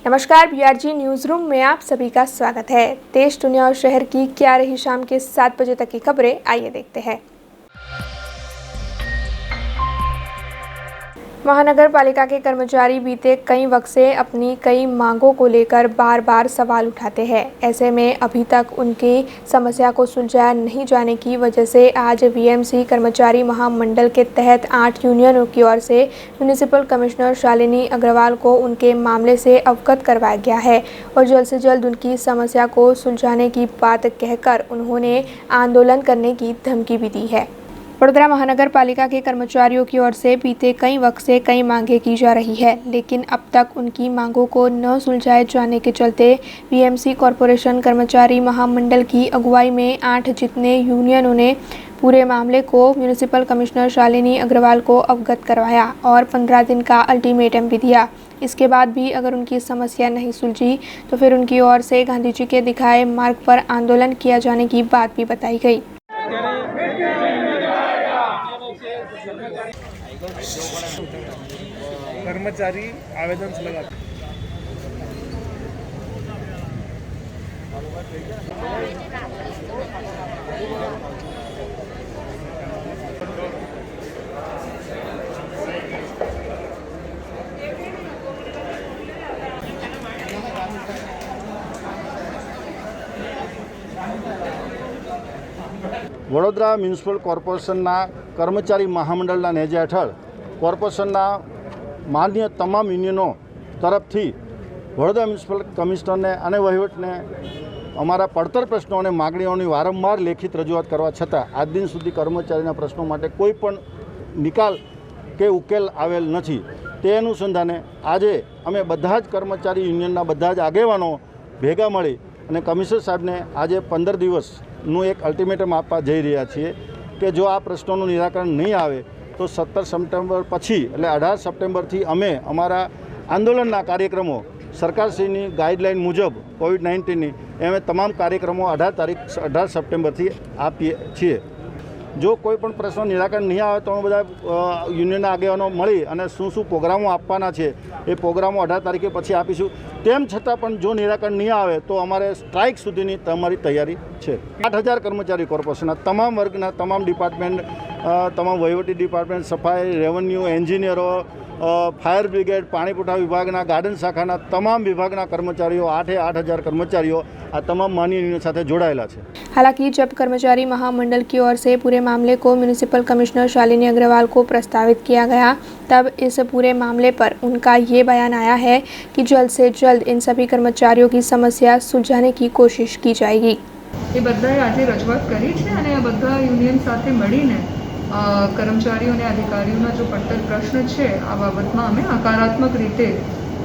नमस्कार, BRG news room में आप सभी का स्वागत है। देश, दुनिया और शहर की क्या रही शाम के 7 बजे तक की खबरें, आइए देखते हैं। महानगर पालिका के कर्मचारी बीते कई वक्त से अपनी कई मांगों को लेकर बार बार सवाल उठाते हैं। ऐसे में अभी तक उनकी समस्या को सुलझाया नहीं जाने की वजह से आज वीएमसी कर्मचारी महामंडल के तहत 8 यूनियनों की ओर से म्यूनिसिपल कमिश्नर शालिनी अग्रवाल को उनके मामले से अवगत करवाया गया है और जल्द से जल्द उनकी समस्या को सुलझाने की बात कहकर उन्होंने आंदोलन करने की धमकी भी दी है। वडोदरा महानगर पालिका के कर्मचारियों की ओर से बीते कई वक्त से कई मांगें की जा रही है, लेकिन अब तक उनकी मांगों को न सुलझाए जाने के चलते वीएमसी कॉरपोरेशन कर्मचारी महामंडल की अगुवाई में 8 जितने यूनियनों ने पूरे मामले को म्यूनिसिपल कमिश्नर शालिनी अग्रवाल को अवगत करवाया और 15 दिन का अल्टीमेटम भी दिया। इसके बाद भी अगर उनकी समस्या नहीं सुलझी तो फिर उनकी ओर से गांधी जी के दिखाए मार्ग पर आंदोलन किया जाने की बात भी बताई गई। कर्मचारी आवेदन से लगा वडोदरा म्युनिसिपल कॉर्पोरेशनना कर्मचारी महामंडलना नेजा हेठळ कॉर्पोरेशनना मान्य तमाम यूनियनों तरफथी वडोदरा म्युनिसिपल कमिश्नरने अने वहीवटने अमारा पड़तर प्रश्नों और मागणीओनी वारंवार लेखित रजूआत करवा छतां आज दिन सुधी कर्मचारीना प्रश्नों माटे कोई पण निकाल के उकेल आवेल नथी। ते अनुसंधाने आजे अमे बधा ज कर्मचारी यूनियनना बधा ज आगेवानो भेगा मळी अने कमिश्नर साहेबने आजे 15 दिवसનું एक अल्टिमेटम आपवा जई रह्या छीए कि जो आ प्रश्नों निराकरण नहीं आवे तो 17 सप्टेम्बर पछी एटले 18 सप्टेम्बरथी अमे अमारा आंदोलनना कार्यक्रमों सरकारश्रीनी गाइडलाइन मुजब कोविड-19 एम तमाम कार्यक्रमों 18 सप्टेम्बरथी आपीए छीए। जो कोईपण प्रश्न निराकरण नहीं आवे तो बधा यूनियन आगेवानो मळी अने शुं प्रोग्रामों आपवाना छे ए प्रोग्रामों 18 तारीखे पछी आपीशुं। तेम छतां पण जो निराकरण नहीं आवे तो अमारे स्ट्राइक सुधीनी तमारी तैयारी छे। 8000 कर्मचारी कॉर्पोरेशनना तमाम वर्गना तमाम डिपार्टमेंट तमाम वहीवटी डिपार्टमेंट सफाई रेवन्यू एंजीनियरों फायर ब्रिगेड पाणी पुरवठा विभागना गार्डन शाखाना तमाम विभागना कर्मचारीओ 8000 कर्मचारीओ आ तमाम मान्य यूनियन साथे जोड़ायेला छे। हालांकि जब कर्मचारी महामंडल की ओर से पूरे मामले को म्यूनिसिपल कमिश्नर शालिनी अग्रवाल को प्रस्तावित किया गया, तब इस पूरे मामले पर उनका ये बयान आया है कि जल्द से जल्द इन सभी कर्मचारियों की समस्या सुलझाने की कोशिश की जाएगी। ये बधाए आज रजूआत करी छे अने आ बधा यूनियन साथे मळीने कर्मचारीओ ने अधिकारीओना जो પડતર प्रश्न है आ बाबतमां अमे हकारात्मक रीते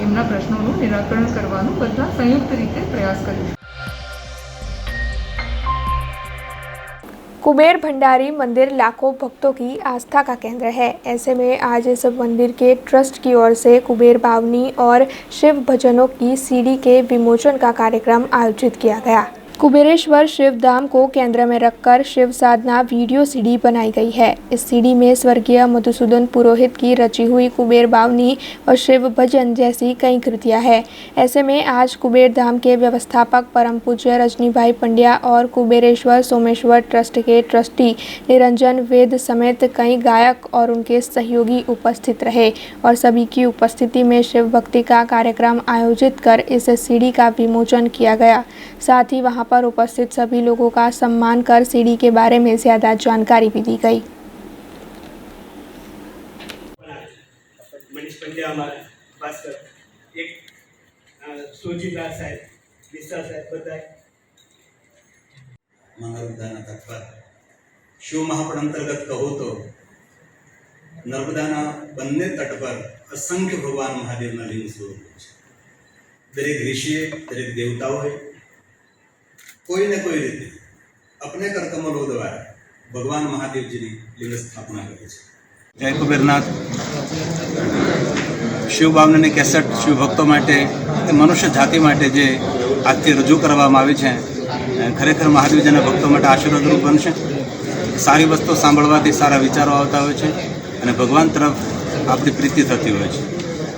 एमना प्रश्नोनुं निराकरण करवानो बधा संयुक्त रीते प्रयास करीशुं। कुबेर भंडारी मंदिर लाखों भक्तों की आस्था का केंद्र है। ऐसे में आज इस मंदिर के ट्रस्ट की ओर से कुबेर बावनी और शिव भजनों की सीडी के विमोचन का कार्यक्रम आयोजित किया गया। कुबेरेश्वर शिव धाम को केंद्र में रखकर शिव साधना वीडियो सीडी बनाई गई है। इस सीडी में स्वर्गीय मधुसूदन पुरोहित की रची हुई कुबेर बावनी और शिव भजन जैसी कई कृतियां हैं। ऐसे में आज कुबेर धाम के व्यवस्थापक परम पूज्य रजनी भाई पंड्या और कुबेरेश्वर सोमेश्वर ट्रस्ट के ट्रस्टी निरंजन वेद समेत कई गायक और उनके सहयोगी उपस्थित रहे और सभी की उपस्थिति में शिव भक्ति का कार्यक्रम आयोजित कर इस सीडी का विमोचन किया गया। साथ ही वहां पर उपस्थित सभी लोगों का सम्मान कर सीडी के बारे में ज्यादा जानकारी भी दी गई। मनीष पंड्या हमारे भास्कर एक सोजीदार साहब विस्तार साहब बताए मंगलदाना तत्पर शिव महापण अंतर्गत कहो तो नर्मदाना बंने तट पर असंख्य भगवान महादेव ना लिंग स्वरूप दरेक ऋषि दरेक देवताओं है कोई न कोई रीते अपने कर कमलों द्वारा भगवान महादेव जी लिंग स्थापना करी है। जय कुबेरनाथ शिव बावनी कैसेट शिव भक्तों माटे मनुष्य जाति माटे जे आज रजू करवामां आवी छे खरेखर महादेवजीना भक्तों माटे आशीर्वादरूप बनशे। सारी वस्तु सांभळवाथी सारा विचारो आवता होय छे अने भगवान तरफ आपणी प्रीति थती होय छे।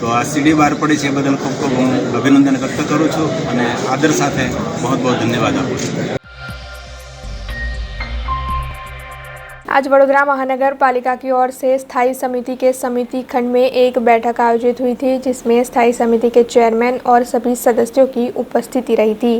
તો આ સીડી બહાર પડી છે એ બદલ ખૂબ ખૂબ હું અભિનંદન વ્યક્ત કરું છું અને આદર સાથે બહુ બહુ ધન્યવાદ આપું છું। आज वडोदरा महानगर पालिका की ओर से स्थायी समिति के समिति खंड में एक बैठक आयोजित हुई थी, जिसमें स्थायी समिति के चेयरमैन और सभी सदस्यों की उपस्थिति रही थी।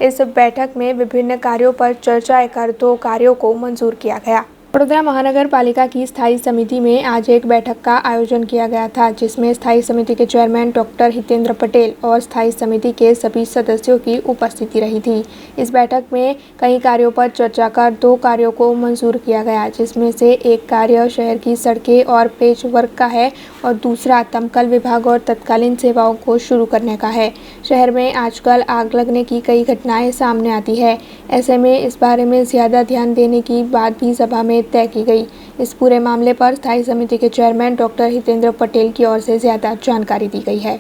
इस बैठक में विभिन्न कार्यों पर चर्चा कर 2 कार्यों को मंजूर किया गया। वडोदरा महानगर पालिका की स्थायी समिति में आज एक बैठक का आयोजन किया गया था, जिसमें स्थायी समिति के चेयरमैन डॉक्टर हितेंद्र पटेल और स्थायी समिति के सभी सदस्यों की उपस्थिति रही थी। इस बैठक में कई कार्यों पर चर्चा कर 2 कार्यों को मंजूर किया गया, जिसमें से एक कार्य शहर की सड़कें और पेच वर्क का है और दूसरा दमकल विभाग और तत्कालीन सेवाओं को शुरू करने का है। शहर में आजकल आग लगने की कई घटनाएं सामने आती है, ऐसे में इस बारे में ज़्यादा ध्यान देने की बात भी सभा में तय की गई। इस पूरे मामले पर स्थायी समिति के चेयरमैन डॉक्टर हितेंद्र पटेल की ओर से ज़्यादा जानकारी दी गई है।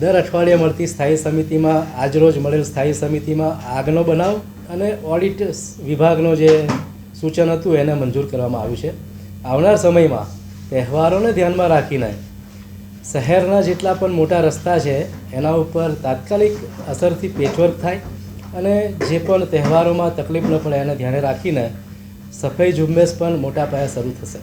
दर अठवाडिये મળતી સ્થાયી સમિતિમાં આજરોજ મળેલ સ્થાયી સમિતિમાં આગનો બનાવ અને ઓડિટ વિભાગનો જે સૂચન હતું એને મંજૂર કરવામાં આવ્યું છે। આવનાર સમયમાં તહેવારોને ધ્યાનમાં રાખીને શહેરના જેટલા પણ મોટા રસ્તા છે એના ઉપર તાત્કાલિક અસરથી પેચવર્ક થાય અને જે પણ તહેવારોમાં તકલીફ ન પડે એને ધ્યાને રાખીને સફાઈ ઝુંબેશ પણ મોટા પાયે શરૂ થશે।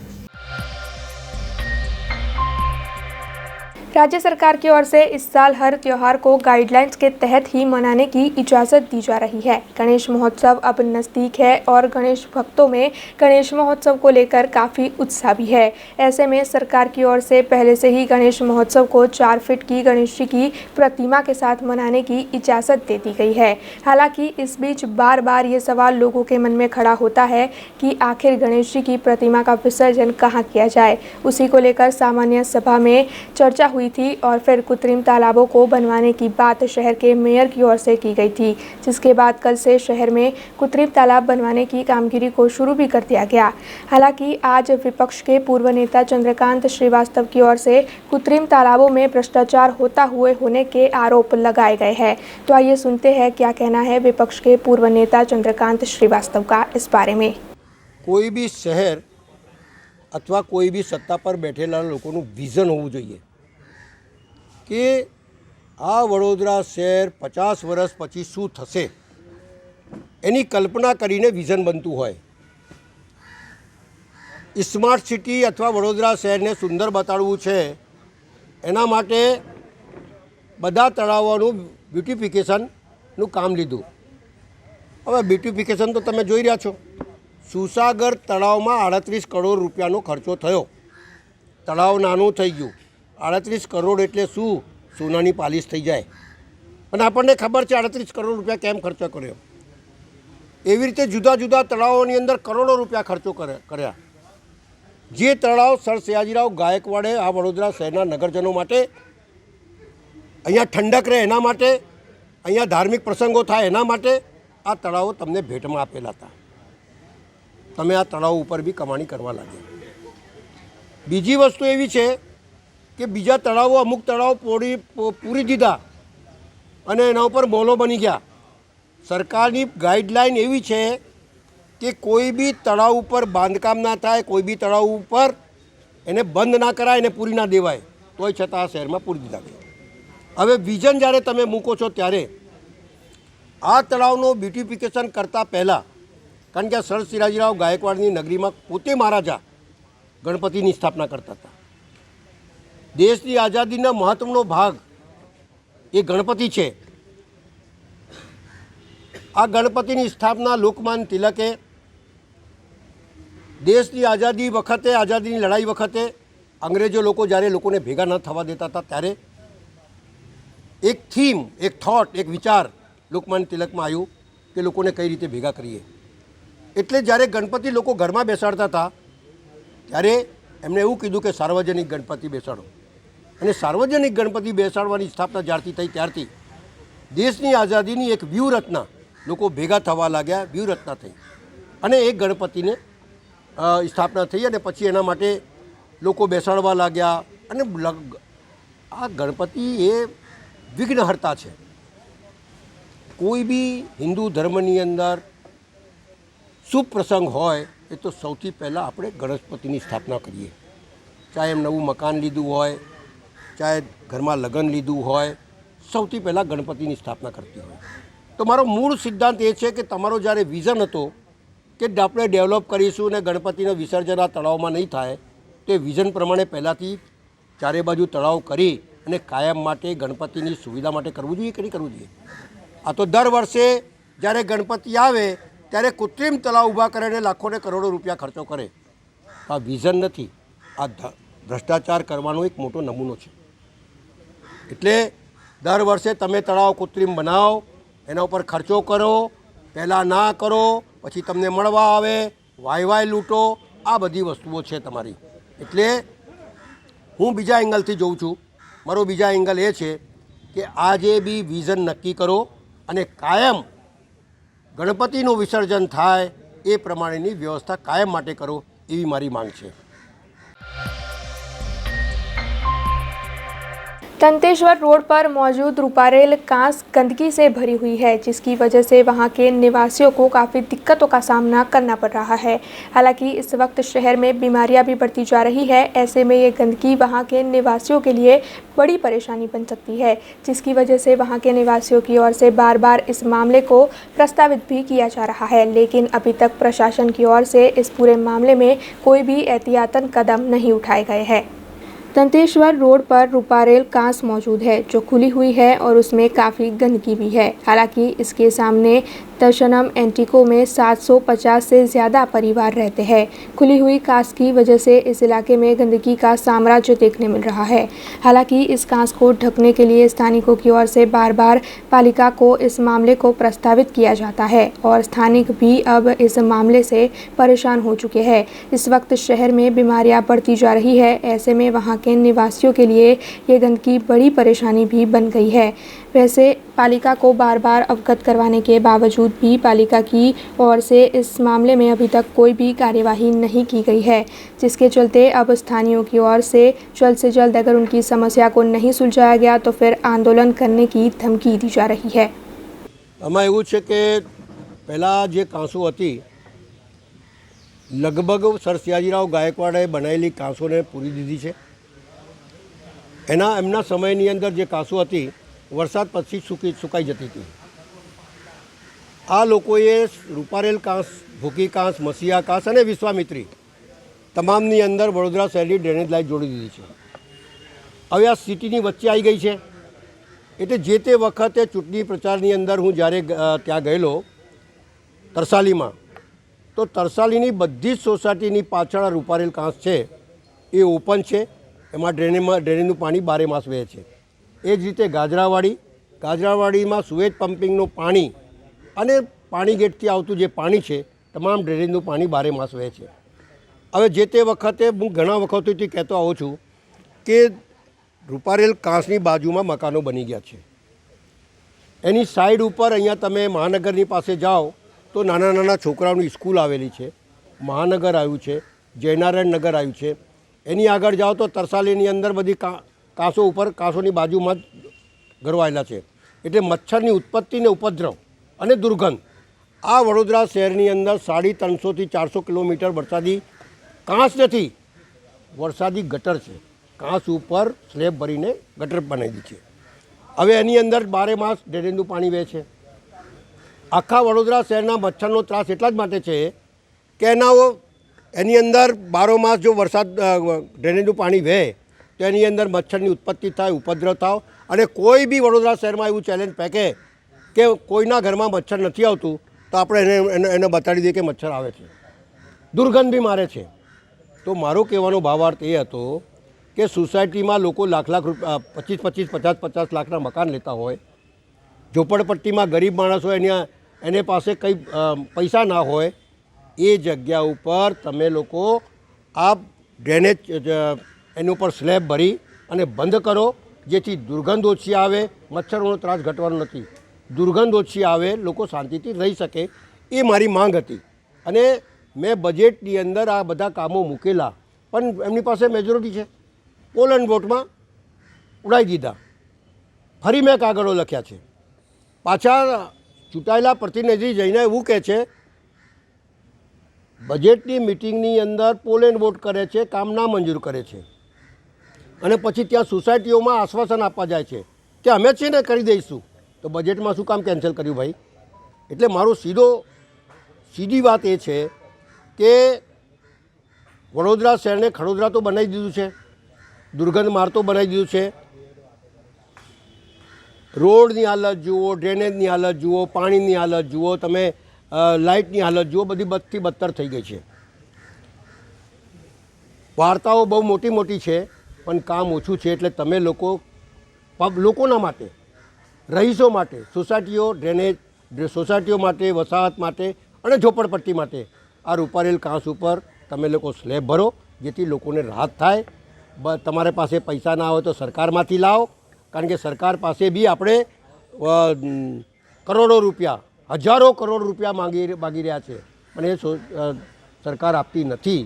राज्य सरकार की ओर से इस साल हर त्योहार को गाइडलाइंस के तहत ही मनाने की इजाज़त दी जा रही है। गणेश महोत्सव अब नज़दीक है और गणेश भक्तों में गणेश महोत्सव को लेकर काफ़ी उत्साह भी है। ऐसे में सरकार की ओर से पहले से ही गणेश महोत्सव को 4 फीट की गणेश जी की प्रतिमा के साथ मनाने की इजाज़त दे दी गई है। हालांकि इस बीच बार बार ये सवाल लोगों के मन में खड़ा होता है कि आखिर गणेश जी की प्रतिमा का विसर्जन कहाँ किया जाए। उसी को लेकर सामान्य सभा में चर्चा हुई थी और फिर कृत्रिम तालाबों को बनवाने की बात शहर के मेयर की ओर से की गई थी, जिसके बाद कल से शहर में कृत्रिम तालाब बनवाने की कामगिरी को शुरू भी कर दिया गया। हालांकि आज विपक्ष के पूर्व नेता चंद्रकांत श्रीवास्तव की ओर से कृत्रिम तालाबों में भ्रष्टाचार होने के आरोप लगाए गए हैं। तो आइए सुनते हैं क्या कहना है विपक्ष के पूर्व नेता चंद्रकांत श्रीवास्तव का इस बारे में। कोई भी शहर अथवा कोई भी सत्ता पर बैठेला लोगों विजन होવું જોઈએ કે આ વડોદરા શહેર 50 વર્ષ પછી શું થશે એની કલ્પના કરીને વિઝન બનતું હોય। સ્માર્ટ સિટી અથવા વડોદરા શહેરને સુંદર બતાડવું છે એના માટે બધા તળાવોનું બ્યુટિફિકેશનનું કામ લીધું। હવે બ્યુટિફિકેશન તો તમે જોઈ રહ્યા છો। સુસાગર તળાવમાં 38 કરોડ રૂપિયાનો ખર્ચો થયો। તળાવ નાનું થઈ ગયું। 38 કરોડ એટલે શું સોનાની પાલિશ થઈ જાય। અને આપણને ખબર છે 38 કરોડ રૂપિયા કેમ ખર્ચો કર્યો। એવી રીતે જુદા જુદા તળાવોની અંદર કરોડો રૂપિયા ખર્ચો કર્યા। જે તળાવ સર સયાજીરાવ ગાયકવાડે આ વડોદરા શહેરના નગરજનો માટે અહીંયા ઠંડક રહે એના માટે, અહીંયા ધાર્મિક પ્રસંગો થાય એના માટે આ તળાવો તમને ભેટમાં આપેલા હતા। તમે આ તળાવ ઉપર બી કમાણી કરવા લાગ્યા। બીજી વસ્તુ એવી છે કે બીજા તળાવો અમુક તળાવ પૂરી દીધા અને એના ઉપર મોલો બની ગયા। સરકારની ગાઈડલાઈન એવી છે કે કોઈ બી તળાવ ઉપર બાંધકામ ના થાય, કોઈ બી તળાવ ઉપર એને બંધ ના કરાય, એને પૂરી ના દેવાય, તોય છતાં આ શહેરમાં પૂરી દીધા ગયા। હવે વિઝન જ્યારે તમે મૂકો છો ત્યારે આ તળાવનું બ્યુટિફિકેશન કરતાં પહેલાં, કારણ કે સર સિરાજીરાવ ગાયકવાડની નગરીમાં પોતે મહારાજા ગણપતિની સ્થાપના કરતા હતા। દેશની આઝાદીનો મહત્વનો ભાગ એ ગણપતિ છે। આ ગણપતિની સ્થાપના લોકમાન્ય તિલકે દેશની આઝાદી વખતે, આઝાદીની લડાઈ વખતે અંગ્રેજો લોકો જ્યારે લોકોને ભેગા ન થવા દેતા હતા ત્યારે એક થીમ, એક થોટ, એક વિચાર લોકમાન્ય તિલકમાં આવ્યું કે લોકોને કઈ રીતે ભેગા કરીએ। એટલે જ્યારે ગણપતિ લોકો ઘરમાં બેસાડતા હતા ત્યારે એમણે એવું કીધું કે સાર્વજનિક ગણપતિ બેસાડો। અને સાર્વજનિક ગણપતિ બેસાડવાની સ્થાપના જ્યારથી થઈ ત્યારથી દેશની આઝાદીની એક વ્યૂહરચના લોકો ભેગા થવા लाग्યા, વ્યૂહરચના થઈ અને એક ગણપતિને સ્થાપના થઈ અને પછી એના માટે લોકો બેસાડવા लाग्યા। અને આ ગણપતિ એ વિઘ્નહર્તા છે। કોઈ બી હિન્દુ ધર્મની અંદર શુભ પ્રસંગ હોય એ તો સૌથી પહેલાં આપણે ગણપતિની સ્થાપના કરીએ। ચાહે એમ નવું મકાન લીધું હોય, ચાહે ઘરમાં લગ્ન લીધું હોય, સૌથી પહેલાં ગણપતિની સ્થાપના કરતી હોય. તો મારો મૂળ સિદ્ધાંત એ છે કે તમારો જ્યારે વિઝન હતો કે આપણે ડેવલપ કરીશું ને ગણપતિનું વિસર્જન આ તળાવમાં નહીં થાય, તે વિઝન પ્રમાણે પહેલાંથી ચારે બાજુ તળાવ કરી અને કાયમ માટે ગણપતિની સુવિધા માટે કરવું જોઈએ કે નહીં કરવું જોઈએ? આ તો દર વર્ષે જ્યારે ગણપતિ આવે ત્યારે કૃત્રિમ તળાવ ઊભા કરીને લાખો ને કરોડો રૂપિયા ખર્ચો કરે. આ વિઝન નથી, આ ભ્રષ્ટાચાર કરવાનો એક મોટો નમૂનો છે. એટલે દર વર્ષે તમે તળાવ કૃત્રિમ બનાવો, એના ઉપર ખર્ચો કરો, પહેલાં ના કરો, પછી તમને મળવા આવે, વાય લૂંટો, આ બધી વસ્તુઓ છે તમારી. એટલે હું બીજા એંગલથી જોઉં છું. મારો બીજા એંગલ એ છે કે આજે બી વિઝન નક્કી કરો અને કાયમ ગણપતિનું વિસર્જન થાય એ પ્રમાણેની વ્યવસ્થા કાયમ માટે કરો, એવી મારી માંગ છે. तंतेश्वर रोड पर मौजूद रूपारेल कांस गंदगी से भरी हुई है, जिसकी वजह से वहां के निवासियों को काफ़ी दिक्कतों का सामना करना पड़ रहा है। हालांकि इस वक्त शहर में बीमारियां भी बढ़ती जा रही है। ऐसे में ये गंदगी वहां के निवासियों के लिए बड़ी परेशानी बन सकती है, जिसकी वजह से वहां के निवासियों की ओर से बार बार इस मामले को प्रस्तावित भी किया जा रहा है, लेकिन अभी तक प्रशासन की ओर से इस पूरे मामले में कोई भी एहतियातन कदम नहीं उठाए गए हैं। तंतेश्वर रोड पर रूपारेल कांस मौजूद है, जो खुली हुई है और उसमें काफ़ी गंदगी भी है। हालांकि इसके सामने दशनम एंटिको में 750 से ज़्यादा परिवार रहते हैं। खुली हुई कांस की वजह से इस इलाके में गंदगी का साम्राज्य देखने मिल रहा है। हालांकि इस कांस को ढकने के लिए स्थानिकों की ओर से बार बार पालिका को इस मामले को प्रस्तावित किया जाता है और स्थानिक भी अब इस मामले से परेशान हो चुके हैं। इस वक्त शहर में बीमारियां बढ़ती जा रही है। ऐसे में वहां के निवासियों के लिए ये गंदगी बड़ी परेशानी भी बन गई है। वैसे पालिका को बार बार अवगत करवाने के बावजूद भी पालिका की ओर से इस मामले में अभी तक कोई भी कार्यवाही नहीं की गई है, जिसके चलते अब स्थानीयों की ओर से जल्द अगर उनकी समस्या को नहीं सुलझाया गया तो फिर आंदोलन करने की धमकी दी जा रही है। આમાં એવું છે કે પહેલાં જે કાંસો હતી લગભગ સર સયાજીરાવ ગાયકવાડે બનાવેલી કાંસોને પૂરી દીધી છે. એમના સમયની અંદર જે કાંસો હતી વરસાદ પછી સુકાઈ જતી હતી. આ લોકોએ રૂપારેલ કાંસ, ભૂકી કાંસ, મસીહા કાંસ અને વિશ્વામિત્રી તમામની અંદર વડોદરા શહેરની ડ્રેનેજ લાઇન જોડી દીધી છે. હવે આ સિટીની વચ્ચે આવી ગઈ છે. એટલે જે તે વખતે ચૂંટણી પ્રચારની અંદર હું જ્યારે ત્યાં ગયેલો તરસાલીમાં, તો તરસાલીની બધી જ સોસાયટીની પાછળ રૂપારેલ કાંસ છે એ ઓપન છે. એમાં ડ્રેનેજનું પાણી બારે માસ વહે છે. એ જ રીતે ગાજરાવાડીમાં સુએજ પમ્પિંગનું પાણી અને પાણી ગેટથી આવતું જે પાણી છે તમામ ડ્રેનેજનું પાણી બારે માસ વહે છે. હવે જે તે વખતે હું ઘણા વખતથી કહેતો આવું છું કે રૂપારેલ કાંસની બાજુમાં મકાનો બની ગયા છે. એની સાઈડ ઉપર અહીંયા તમે મહાનગરની પાસે જાઓ તો નાના નાના છોકરાઓની સ્કૂલ આવેલી છે, મહાનગર આવ્યું છે, જયનારાયણ નગર આવ્યું છે. એની આગળ જાઓ તો તરસાલીની અંદર બધી કાંસો ઉપર કાંસોની બાજુમાં જ ગરવાયેલા છે. એટલે મચ્છરની ઉત્પત્તિ ને ઉપદ્રવ અને દુર્ગંધ આ વડોદરા શહેરની અંદર 350 થી 400 કિલોમીટર વરસાદી કાંસ નથી, વરસાદી ગટર છે. કાંસ ઉપર સ્લેબ ભરીને ગટર બનાવી દીધી છે. હવે એની અંદર બારે માસ ડ્રેનેજનું પાણી વહે છે. આખા વડોદરા શહેરના મચ્છરનો ત્રાસ એટલા જ માટે છે કે એની અંદર બારોમાસ જો વરસાદ ડ્રેનેજનું પાણી વહે તો એની અંદર મચ્છરની ઉત્પત્તિ થાય, ઉપદ્રવ થાય. અને કોઈ બી વડોદરા શહેરમાં એવું ચેલેન્જ ફેંકે કે કોઈના ઘરમાં મચ્છર નથી આવતું તો આપણે એને બતાડી દઈએ કે મચ્છર આવે છે. દુર્ગંધ બી મારે છે. તો મારો કહેવાનો ભાવાર્થ એ હતો કે સોસાયટીમાં લોકો લાખ રૂપિયા 25-25, 50-50 લાખના મકાન લેતા હોય, ઝોપડપટ્ટીમાં ગરીબ માણસ હોય એને પાસે કંઈ પૈસા ના હોય, એ જગ્યા ઉપર તમે લોકો આ ડ્રેનેજ એની ઉપર સ્લેબ ભરી અને બંધ કરો, જેથી દુર્ગંધ ઓછી આવે. મચ્છરોનો ત્રાસ ઘટવાનો નથી, દુર્ગંધ ઓછી આવે, લોકો શાંતિથી રહી શકે, એ મારી માંગ હતી. અને મેં બજેટની અંદર આ બધા કામો મૂકેલા, પણ એમની પાસે મેજોરિટી છે, પોલ એન્ડ વોટમાં ઉડાવી દીધા. ફરી મેં કાગળો લખ્યા છે. પાછા ચૂંટાયેલા પ્રતિનિધિ જઈને એવું કહે છે બજેટની મિટિંગની અંદર પોલ એન્ડ વોટ કરે છે, કામ ના મંજૂર કરે છે. અને પછી ત્યાં સોસાયટીઓમાં આશ્વાસન આપવા જાય છે કે અમે છે ને કરી દઈશું, તો બજેટમાં શું કામ કેન્સલ કર્યું ભાઈ? એટલે મારું સીધી વાત એ છે કે વડોદરા શહેરને ખડોદરા તો બનાવી દીધું છે, દુર્ગંધ મારતો બનાવી દીધું છે. રોડની હાલત જુઓ, ડ્રેનેજની હાલત જુઓ, પાણીની હાલત જુઓ, તમે લાઇટની હાલત જુઓ, બધી બદથી બદતર થઈ ગઈ છે. વાર્તાઓ બહુ મોટી મોટી છે પણ કામ ઓછું છે. એટલે તમે લોકોના માટે, રહીશો માટે, સોસાયટીઓ, ડ્રેનેજ સોસાયટીઓ માટે, વસાહત માટે અને ઝોપડપટ્ટી માટે આ રૂપારેલ કાંસ ઉપર તમે લોકો સ્લેબ ભરો, જેથી લોકોને રાહત થાય. તમારે પાસે પૈસા ના હોય તો સરકારમાંથી લાવો, કારણ કે સરકાર પાસે બી આપણે કરોડો રૂપિયા, હજારો કરોડ રૂપિયા માગી રહ્યા છે, પણ એ સરકાર આપતી નથી.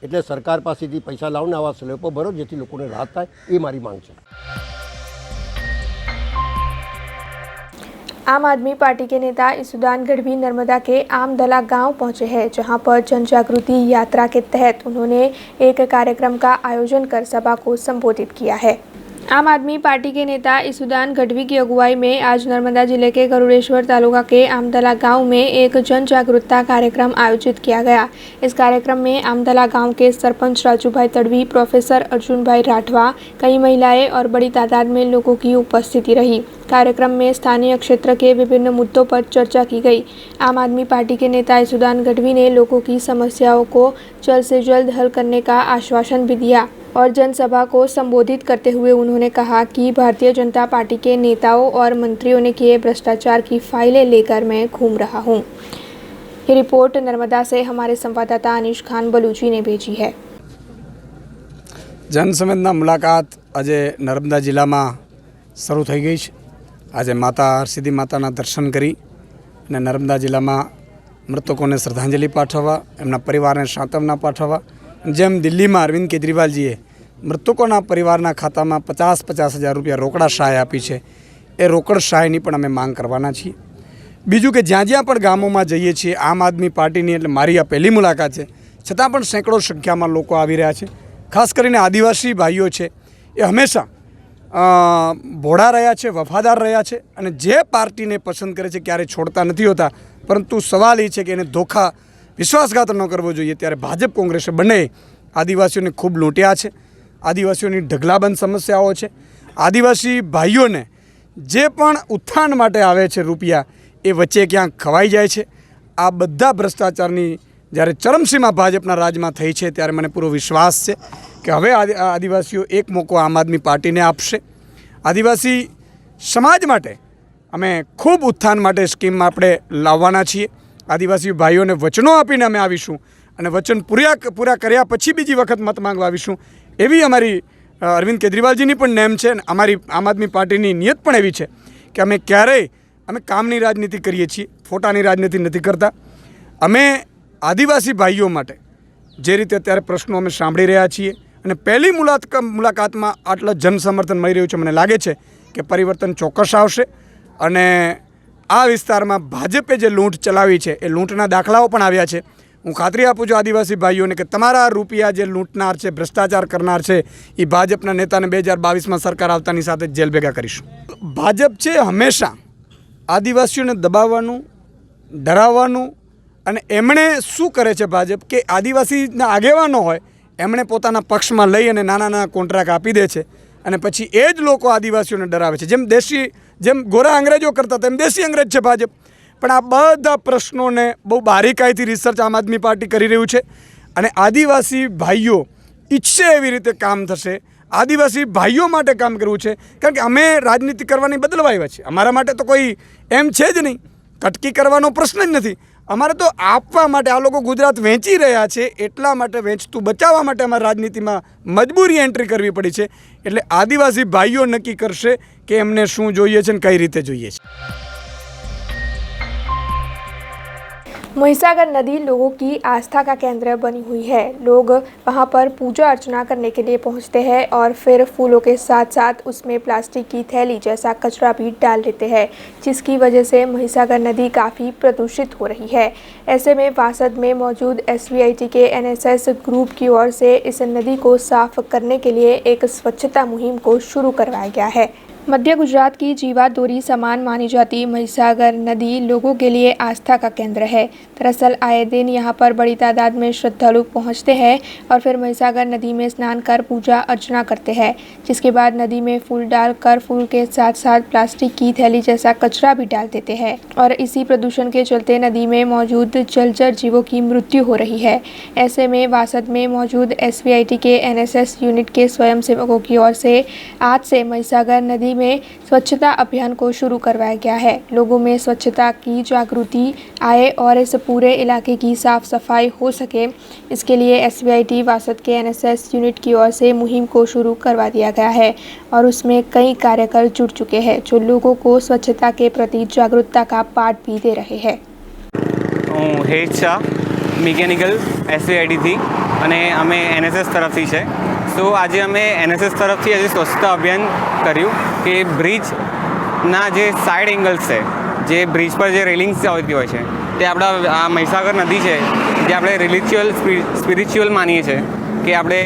એટલે સરકાર પાસેથી પૈસા લાવો ને આવા સ્લેબો ભરો, જેથી લોકોને રાહત થાય. એ મારી માંગ છે. आम आदमी पार्टी के नेता इसुदान गढ़वी नर्मदा के आमदला गांव पहुंचे हैं, जहां पर जन जागृति यात्रा के तहत उन्होंने एक कार्यक्रम का आयोजन कर सभा को संबोधित किया है। आम आदमी पार्टी के नेता इसुदान गढ़वी की अगुवाई में आज नर्मदा जिले के गरुड़ेश्वर तालुका के आमदला गांव में एक जन जागरूकता कार्यक्रम आयोजित किया गया। इस कार्यक्रम में आमदला गांव के सरपंच राजूभाई तड़वी, प्रोफेसर अर्जुनभाई राठवा, कई महिलाएं और बड़ी तादाद में लोगों की उपस्थिति रही। कार्यक्रम में स्थानीय क्षेत्र के विभिन्न मुद्दों पर चर्चा की गई। आम आदमी पार्टी के नेता इसुदान गढ़वी ने लोगों की समस्याओं को जल्द से जल्द हल करने का आश्वासन भी दिया और जनसभा को संबोधित करते हुए उन्होंने कहा कि भारतीय जनता पार्टी के नेताओं और मंत्रियों ने किए भ्रष्टाचार की फाइलें लेकर मैं घूम रहा हूं। ये रिपोर्ट नर्मदा से हमारे संवाददाता अनीश खान बलूची ने भेजी है। जनसंवेदना मुलाकात आज नर्मदा जिला में शुरू थई गई है। आज माता हरसिद्धि माता दर्शन करी ने नर्मदा जिला में मृतकों ने श्रद्धांजलि पाठवा, एमना परिवार ने सांत्वना पाठवा। जेम दिल्ली में अरविंद केजरीवालजीए मृतकों परिवार खाता में 50-50 हज़ार रुपया रोकड़ा सहाय आपी है, ए रोकड़ सहायनी पण अमे मांग करवाना छीए। बीजू कि ज्यां ज्यां पण गामों में जईए छीए आम आदमी पार्टीनी एटले मारी आ पहली मुलाकात है, छतां पण सैकड़ों संख्या में लोग आवी रह्या छे। खास करीने आदिवासी भाईओ छे ए हमेशा भोळा रह्या छे, वफादार रह्या छे अने जे पार्टीने पसंद करे छे क्यारे छोड़ता नथी होता। परंतु सवाल ए छे कि एने धोखा विश्वासघात न करवो जोईए। त्यारे भाजप कोंग्रेसे बने आदिवासीओने खूब लूंट्या छे। आदिवासीओनी ढगलाबंध समस्याओ छे। आदिवासी भाईओने जे पण उत्थान माटे आवे छे रुपिया ए वच्चे क्यांक खवाई जाय छे। आ बधा भ्रष्टाचारनी જ્યારે ચરમસીમા ભાજપના રાજમાં થઈ છે ત્યારે મને પૂરો વિશ્વાસ છે કે હવે આદિવાસીઓ એક મોકો આમ આદમી પાર્ટીને આપશે। આદિવાસી સમાજ માટે અમે ખૂબ ઉત્થાન માટે સ્કીમ આપણે લાવવાના છીએ। આદિવાસી ભાઈઓને વચનો આપીને અમે આવીશું અને વચન પૂરા કર્યા પછી બીજી વખત મત માંગવા આવીશું। એવી અમારી અરવિંદ કેજરીવાલજીની પણ નેમ છે। અમારી આમ આદમી પાર્ટીની નિયત પણ એવી છે કે અમે ક્યારેય કામની રાજનીતિ કરીએ છીએ, ફોટાની રાજનીતિ નથી કરતા। અમે आदिवासी भाईओ माटे जे रीते अत्यारे प्रश्नों अमे सांभळी रह्या छीए अने पहली मुलाकात में आटला जनसमर्थन मळी रह्युं छे। मने लागे छे कि परिवर्तन चोक्कस आवशे अने आ विस्तारमां भाजपे जे लूंट चलावी छे ए लूंटना दाखलाओ पण आव्या छे। हूँ खातरी आपूँ छुं आदिवासी भाईओने कि तमारा रूपिया जे लूंटनार छे, भ्रष्टाचार करनार छे ए भाजपना नेताने 2022 में सरकार आवतानी साथे जेल भेगा करीशुं। भाजप छे हमेशा आदिवासीओने दबाववानुं, डराववानुं અને એમણે શું કરે છે ભાજપ કે આદિવાસીના આગેવાનો હોય એમણે પોતાના પક્ષમાં લઈ અને નાના નાના કોન્ટ્રાક્ટ આપી દે છે અને પછી એ જ લોકો આદિવાસીઓને ડરાવે છે। જેમ ગોરા અંગ્રેજો કરતા તેમ દેશી અંગ્રેજ છે ભાજપ। પણ આ બધા પ્રશ્નોને બહુ બારીકાઈથી રિસર્ચ આમ આદમી પાર્ટી કરી રહ્યું છે અને આદિવાસી ભાઈઓ ઈચ્છે એવી રીતે કામ થશે। આદિવાસી ભાઈઓ માટે કામ કરવું છે કારણ કે અમે રાજનીતિ કરવાની બદલવા આવ્યા છીએ। અમારા માટે તો કોઈ એમ છે જ નહીં, કટકી કરવાનો પ્રશ્ન જ નથી। અમારે તો આપવા માટે આ લોકો ગુજરાત વેચી રહ્યા છે એટલા માટે વેચતું બચાવવા માટે અમારે રાજનીતિમાં મજબૂરી એન્ટ્રી કરવી પડી છે। એટલે આદિવાસી ભાઈઓ નક્કી કરશે કે એમને શું જોઈએ છે અને કઈ રીતે જોઈએ છે। महिसागर नदी लोगों की आस्था का केंद्र बनी हुई है। लोग वहां पर पूजा अर्चना करने के लिए पहुंचते हैं और फिर फूलों के साथ साथ उसमें प्लास्टिक की थैली जैसा कचरा भी डाल देते हैं, जिसकी वजह से महिसागर नदी काफ़ी प्रदूषित हो रही है। ऐसे में वासद में मौजूद SVIT के NSS ग्रुप की ओर से इस नदी को साफ करने के लिए एक स्वच्छता मुहिम को शुरू करवाया गया है। मध्य गुजरात की जीवा दोरी समान मानी जाती महिसागर नदी लोगों के लिए आस्था का केंद्र है। दरअसल आए दिन यहां पर बड़ी तादाद में श्रद्धालु पहुंचते हैं और फिर महिसागर नदी में स्नान कर पूजा अर्चना करते हैं, जिसके बाद नदी में फूल डालकर फूल के साथ साथ प्लास्टिक की थैली जैसा कचरा भी डाल देते हैं और इसी प्रदूषण के चलते नदी में मौजूद जलचर जीवों की मृत्यु हो रही है। ऐसे में वासद में मौजूद SVIT के NSS यूनिट के स्वयंसेवकों की ओर से आज से महिसागर नदी में स्वच्छता अभियान को शुरू करवाया गया है। लोगों में स्वच्छता की जागृति आए और इस पूरे इलाके की साफ सफाई हो सके, इसके लिए SVIT वासद के NSS यूनिट की ओर से मुहिम को शुरू करवा दिया गया है और उसमें कई कार्यकर जुड़ चुके हैं जो लोगों को स्वच्छता के प्रति जागरूकता का पाठ भी दे रहे हैं। हेड शाह મિકેનિકલ SVIT થી અને અમે NSS તરફથી છે। સો આજે અમે NSS તરફથી આજે સ્વચ્છતા અભિયાન કર્યું કે બ્રિજના જે સાઇડ એંગલ્સ છે, જે બ્રિજ પર જે રેલિંગ્સ આવતી હોય છે તે આપણા આ મહીસાગર નદી છે જે આપણે રિલિચ્યુઅલ સ્પિરિચ્યુઅલ માનીએ છીએ કે આપણે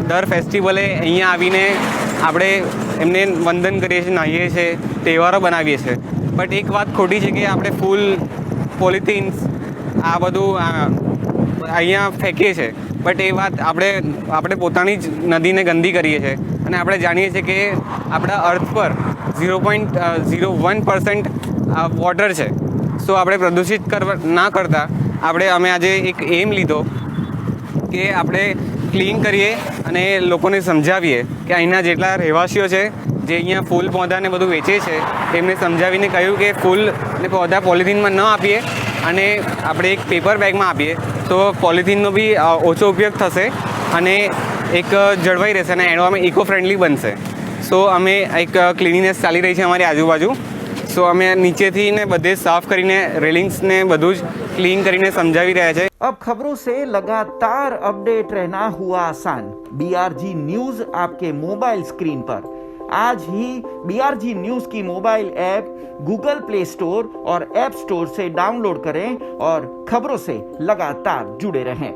દર ફેસ્ટિવલે અહીંયા આવીને આપણે એમને વંદન કરીએ છીએ, નાહીએ છીએ, તહેવારો બનાવીએ છીએ। બટ એક વાત ખોટી છે કે આપણે ફૂલ પોલિથીન્સ આ બધું અહીંયા ફેંકીએ છીએ, બટ એ વાત આપણે પોતાની જ નદીને ગંદી કરીએ છીએ અને આપણે જાણીએ છીએ કે આપણા અર્થ પર 0.01% વોટર છે। સો આપણે પ્રદૂષિત ના કરતા અમે આજે એક એમ લીધો કે આપણે ક્લીન કરીએ અને લોકોને સમજાવીએ કે અહીંના જેટલા રહેવાસીઓ છે જે અહીંયા ફૂલ પૌધાને બધું વેચે છે એમને સમજાવીને કહ્યું કે ફૂલ અને પૌધા પોલિથીનમાં ન આપીએ અને આપણે એક પેપર બેગમાં આપીએ તો પોલિથીનનો બી ઓછો ઉપયોગ થશે અને એક જળવાઈ રહેશે અને એન્વાયરમેન્ટ ઇકો ફ્રેન્ડલી બનશે। સો અમે એક ક્લિનિનેસ ચાલી રહી છે અમારી આજુબાજુ। સો અમે નીચેથી ને બધે સાફ કરીને રેલિંગ્સને બધું જ ક્લીન કરીને સમજાવી રહ્યા છે। अब खबरों से लगातार अपडेट रहना हुआ आसान। BRG न्यूज आपके मोबाइल स्क्रीन पर। आज ही BRG न्यूज की mobile app Google play store और ऐप स्टोर से डाउनलोड करें और खबरों से लगातार जुड़े रहें।